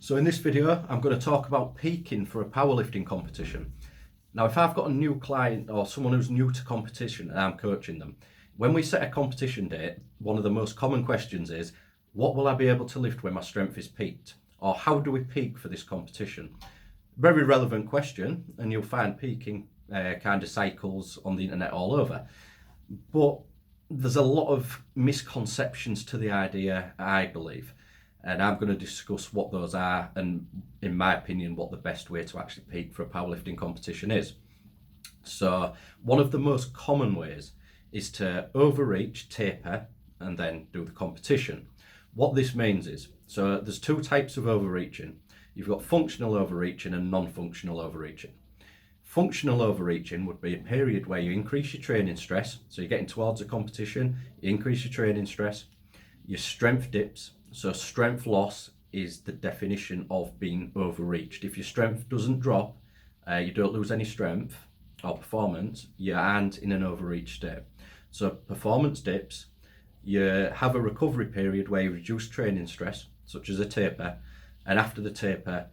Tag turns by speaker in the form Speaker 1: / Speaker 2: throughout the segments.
Speaker 1: So in this video, I'm going to talk about peaking for a powerlifting competition. Now, if I've got a new client or someone who's new to competition and I'm coaching them, when we set a competition date, one of the most common questions is, what will I be able to lift when my strength is peaked? Or how do we peak for this competition? Very relevant question, and you'll find peaking kind of cycles on the internet all over. But there's a lot of misconceptions to the idea, I believe. And I'm going to discuss what those are and, in my opinion, what the best way to actually peak for a powerlifting competition is. So one of the most common ways is to overreach, taper, and then do the competition. What this means is, so there's two types of overreaching. You've got functional overreaching and non-functional overreaching. Functional overreaching would be a period where you increase your training stress. So you're getting towards a competition, you increase your training stress, your strength dips. So strength loss is the definition of being overreached. If your strength doesn't drop, you don't lose any strength or performance, you aren't in an overreach state. So performance dips, you have a recovery period where you reduce training stress, such as a taper, and after the taper,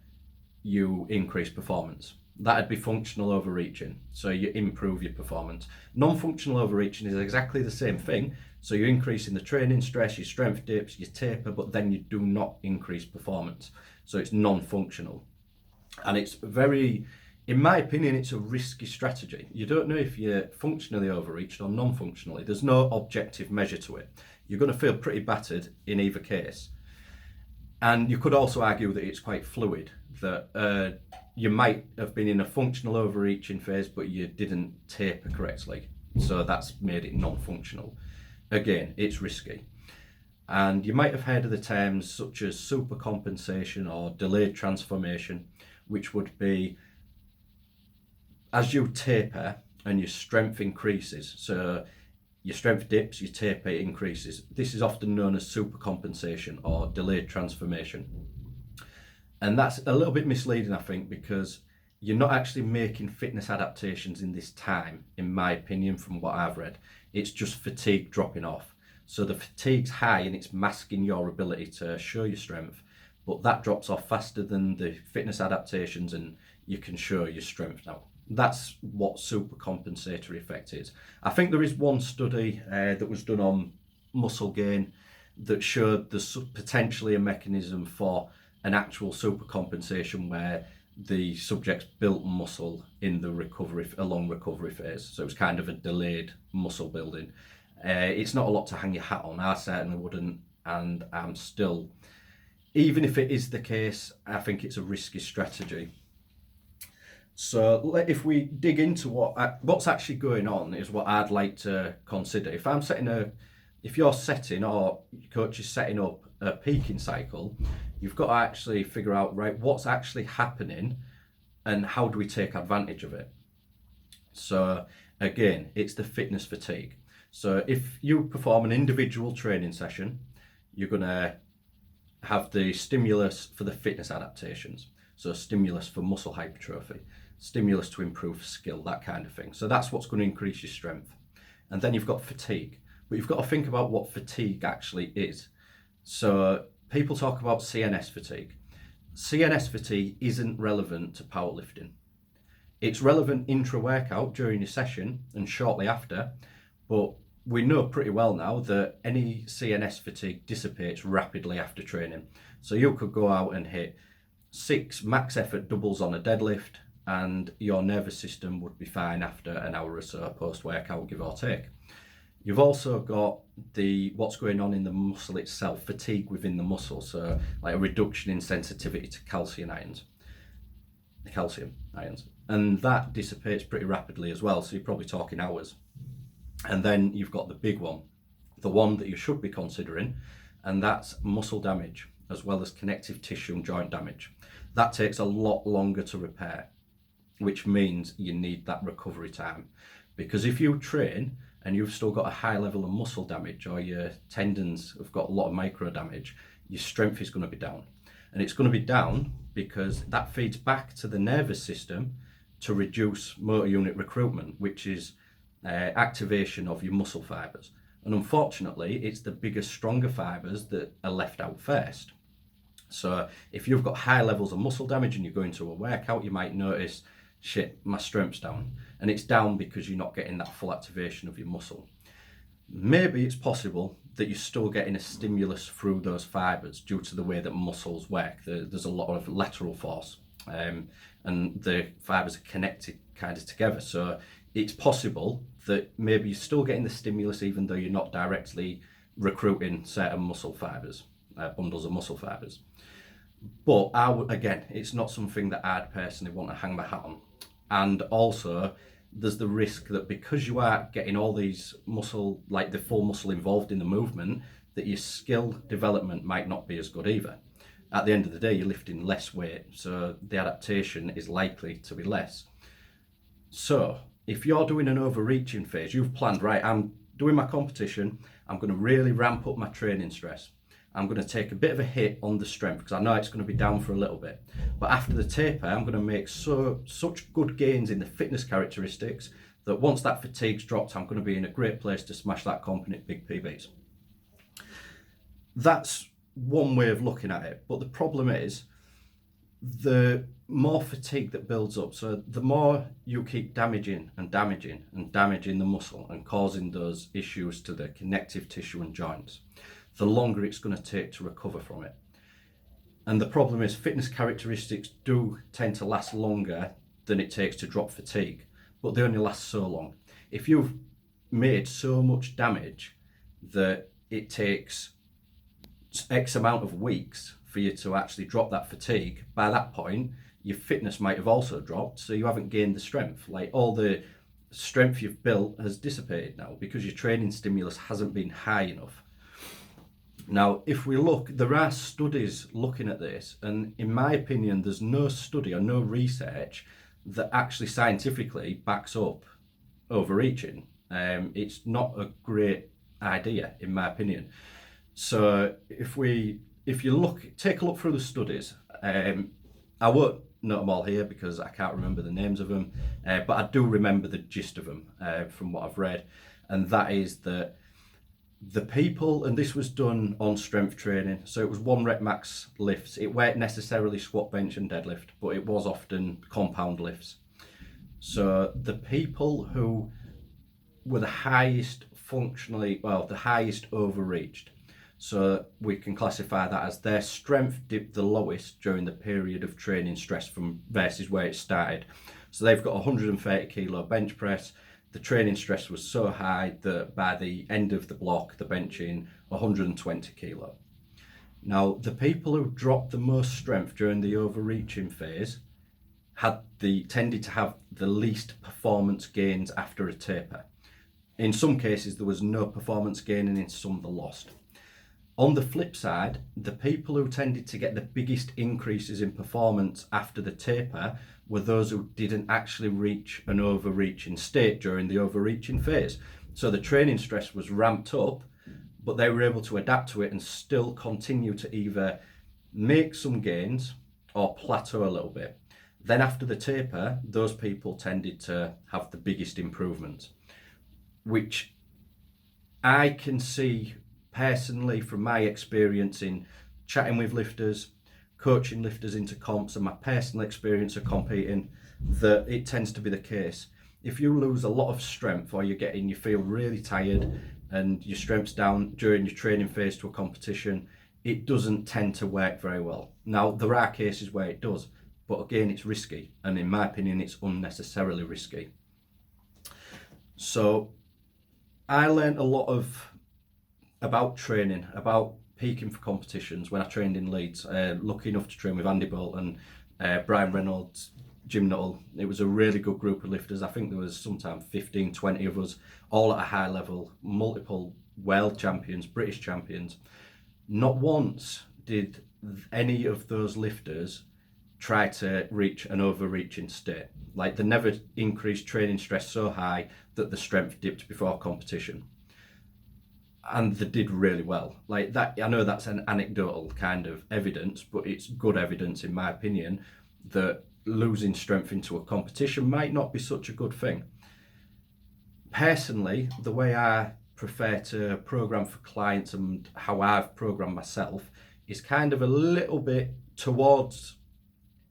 Speaker 1: you increase performance. That'd be functional overreaching, so you improve your performance. Non-functional overreaching is exactly the same thing, so you're increasing the training stress, your strength dips, your taper, but then you do not increase performance. So it's non-functional. And it's very, in my opinion, it's a risky strategy. You don't know if you're functionally overreached or non-functionally. There's no objective measure to it. You're going to feel pretty battered in either case. And you could also argue that it's quite fluid, that you might have been in a functional overreaching phase, but you didn't taper correctly. So that's made it non-functional. Again, it's risky. And you might have heard of the terms such as supercompensation or delayed transformation, which would be as you taper and your strength increases. So your strength dips, your taper increases. This is often known as supercompensation or delayed transformation. And that's a little bit misleading, I think, because you're not actually making fitness adaptations in this time, in my opinion, from what I've read. It's just fatigue dropping off. So the fatigue's high and it's masking your ability to show your strength, but that drops off faster than the fitness adaptations and you can show your strength now. That's what supercompensatory effect is. I think there is one study that was done on muscle gain that showed there's potentially a mechanism for an actual supercompensation where the subjects built muscle in the long recovery phase. So it was kind of a delayed muscle building. It's not a lot to hang your hat on. I certainly wouldn't, and I'm still, even if it is the case, I think it's a risky strategy. So if we dig into what's actually going on is what I'd like to consider. If you're setting or your coach is setting up a peaking cycle, you've got to actually figure out, right, what's actually happening and how do we take advantage of it? So again, it's the fitness fatigue. So if you perform an individual training session, you're going to have the stimulus for the fitness adaptations. So stimulus for muscle hypertrophy, stimulus to improve skill, that kind of thing. So that's what's going to increase your strength. And then you've got fatigue. But you've got to think about what fatigue actually is. So people talk about CNS fatigue. CNS fatigue isn't relevant to powerlifting. It's relevant intra-workout during your session and shortly after, but we know pretty well now that any CNS fatigue dissipates rapidly after training. So you could go out and hit 6 max effort doubles on a deadlift and your nervous system would be fine after an hour or so post-workout, give or take. You've also got what's going on in the muscle itself, fatigue within the muscle, so like a reduction in sensitivity to calcium ions, and that dissipates pretty rapidly as well, so you're probably talking hours. And then you've got the big one, the one that you should be considering, and that's muscle damage, as well as connective tissue and joint damage. That takes a lot longer to repair, which means you need that recovery time. Because if you train and you've still got a high level of muscle damage or your tendons have got a lot of micro damage, your strength is going to be down. And it's going to be down because that feeds back to the nervous system to reduce motor unit recruitment, which is activation of your muscle fibers. And unfortunately, it's the bigger, stronger fibers that are left out first. So if you've got high levels of muscle damage and you're going to a workout, you might notice, shit, my strength's down. And it's down because you're not getting that full activation of your muscle. Maybe it's possible that you're still getting a stimulus through those fibers due to the way that muscles work. There's a lot of lateral force, and the fibers are connected kind of together. So it's possible that maybe you're still getting the stimulus even though you're not directly recruiting certain muscle fibers, bundles of muscle fibers. But again, it's not something that I'd personally want to hang my hat on. And also, there's the risk that because you are getting all these muscle, like the full muscle involved in the movement, that your skill development might not be as good either. At the end of the day, you're lifting less weight, so the adaptation is likely to be less. So if you're doing an overreaching phase, you've planned, right, I'm doing my competition, I'm going to really ramp up my training stress. I'm going to take a bit of a hit on the strength because I know it's going to be down for a little bit. But after the taper, I'm going to make such good gains in the fitness characteristics that once that fatigue's dropped, I'm going to be in a great place to smash that comp and hit big PBs. That's one way of looking at it. But the problem is, the more fatigue that builds up, so the more you keep damaging the muscle and causing those issues to the connective tissue and joints, the longer it's going to take to recover from it. And the problem is fitness characteristics do tend to last longer than it takes to drop fatigue, but they only last so long. If you've made so much damage that it takes X amount of weeks for you to actually drop that fatigue, by that point, your fitness might have also dropped, so you haven't gained the strength. Like all the strength you've built has dissipated now because your training stimulus hasn't been high enough. Now, if we look, there are studies looking at this, and in my opinion, there's no study or no research that actually scientifically backs up overreaching. It's not a great idea, in my opinion. So if you take a look through the studies, I won't note them all here because I can't remember the names of them, but I do remember the gist of them from what I've read, and that is that the people, and this was done on strength training, so it was 1 rep max lifts. It weren't necessarily squat, bench and deadlift, but it was often compound lifts. So the people who were the highest the highest overreached, so we can classify that as their strength dipped the lowest during the period of training stress from versus where it started. So they've got a 130 kilo bench press. The training stress was so high that by the end of the block, the benching 120 kilo. Now, the people who dropped the most strength during the overreaching phase tended to have the least performance gains after a taper. In some cases, there was no performance gain, and in some, they lost. On the flip side, the people who tended to get the biggest increases in performance after the taper were those who didn't actually reach an overreaching state during the overreaching phase. So the training stress was ramped up, but they were able to adapt to it and still continue to either make some gains or plateau a little bit. Then after the taper, those people tended to have the biggest improvements, which I can see personally from my experience in chatting with lifters, coaching lifters into comps, and my personal experience of competing, that it tends to be the case. If you lose a lot of strength or you feel really tired and your strength's down during your training phase to a competition, it doesn't tend to work very well. Now, there are cases where it does, but again, it's risky, and in my opinion, it's unnecessarily risky. So I learned a lot about training, about peaking for competitions when I trained in Leeds. Lucky enough to train with Andy Bolton, Brian Reynolds, Jim Nuttall. It was a really good group of lifters. I think there was sometimes 15, 20 of us, all at a high level, multiple world champions, British champions. Not once did any of those lifters try to reach an overreaching state. Like, they never increased training stress so high that the strength dipped before competition. And they did really well. Like that, I know that's an anecdotal kind of evidence, but it's good evidence, in my opinion, that losing strength into a competition might not be such a good thing. Personally, the way I prefer to program for clients and how I've programmed myself is kind of a little bit towards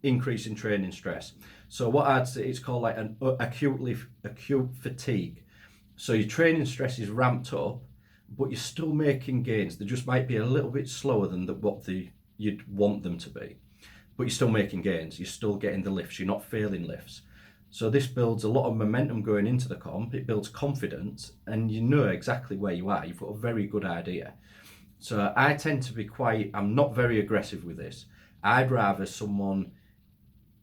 Speaker 1: increasing training stress. So what I'd say, it's called like an acute fatigue. So your training stress is ramped up, but you're still making gains. They just might be a little bit slower than you'd want them to be, but you're still making gains. You're still getting the lifts. You're not failing lifts. So this builds a lot of momentum going into the comp. It builds confidence, and you know exactly where you are. You've got a very good idea. So I tend to be I'm not very aggressive with this. I'd rather someone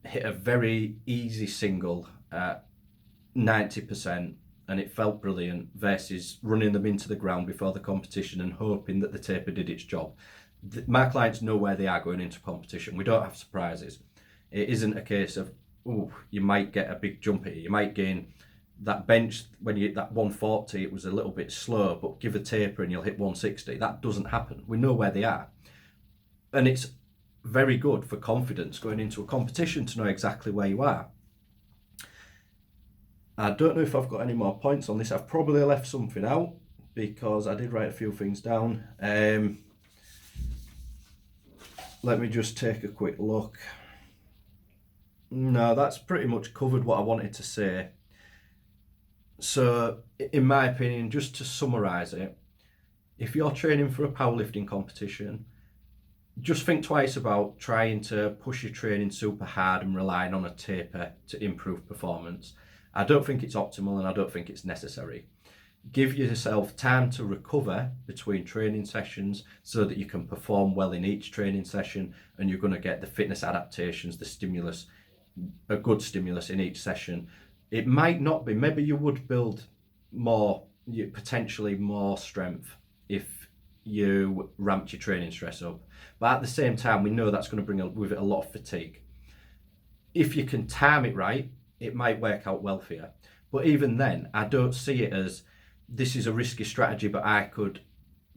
Speaker 1: hit a very easy single at 90% and it felt brilliant versus running them into the ground before the competition and hoping that the taper did its job. My clients know where they are going into competition. We don't have surprises. It isn't a case of, oh, you might get a big jump here. You might gain that bench when you hit that 140, it was a little bit slow, but give a taper and you'll hit 160. That doesn't happen. We know where they are. And it's very good for confidence going into a competition to know exactly where you are. I don't know if I've got any more points on this. I've probably left something out because I did write a few things down. Let me just take a quick look. No, that's pretty much covered what I wanted to say. So, in my opinion, just to summarise it, if you're training for a powerlifting competition, just think twice about trying to push your training super hard and relying on a taper to improve performance. I don't think it's optimal and I don't think it's necessary. Give yourself time to recover between training sessions so that you can perform well in each training session, and you're going to get the fitness adaptations, the stimulus, a good stimulus in each session. It might not be, maybe you would build potentially more strength if you ramped your training stress up. But at the same time, we know that's going to bring with it a lot of fatigue. If you can time it right, it might work out well for you. But even then, I don't see it as this is a risky strategy, but I could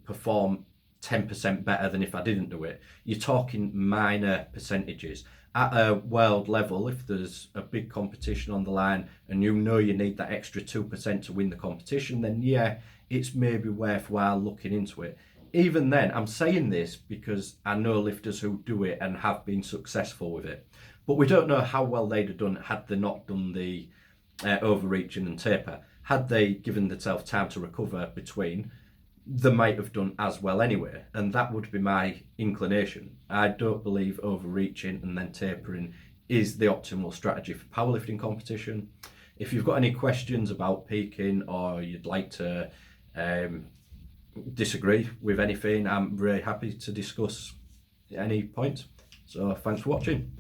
Speaker 1: perform 10% better than if I didn't do it. You're talking minor percentages. At a world level, if there's a big competition on the line and you know you need that extra 2% to win the competition, then yeah, it's maybe worthwhile looking into it. Even then, I'm saying this because I know lifters who do it and have been successful with it. But we don't know how well they'd have done had they not done the overreaching and taper. Had they given themselves time to recover between, they might have done as well anyway. And that would be my inclination. I don't believe overreaching and then tapering is the optimal strategy for powerlifting competition. If you've got any questions about peaking or you'd like to disagree with anything, I'm very happy to discuss any points. So thanks for watching.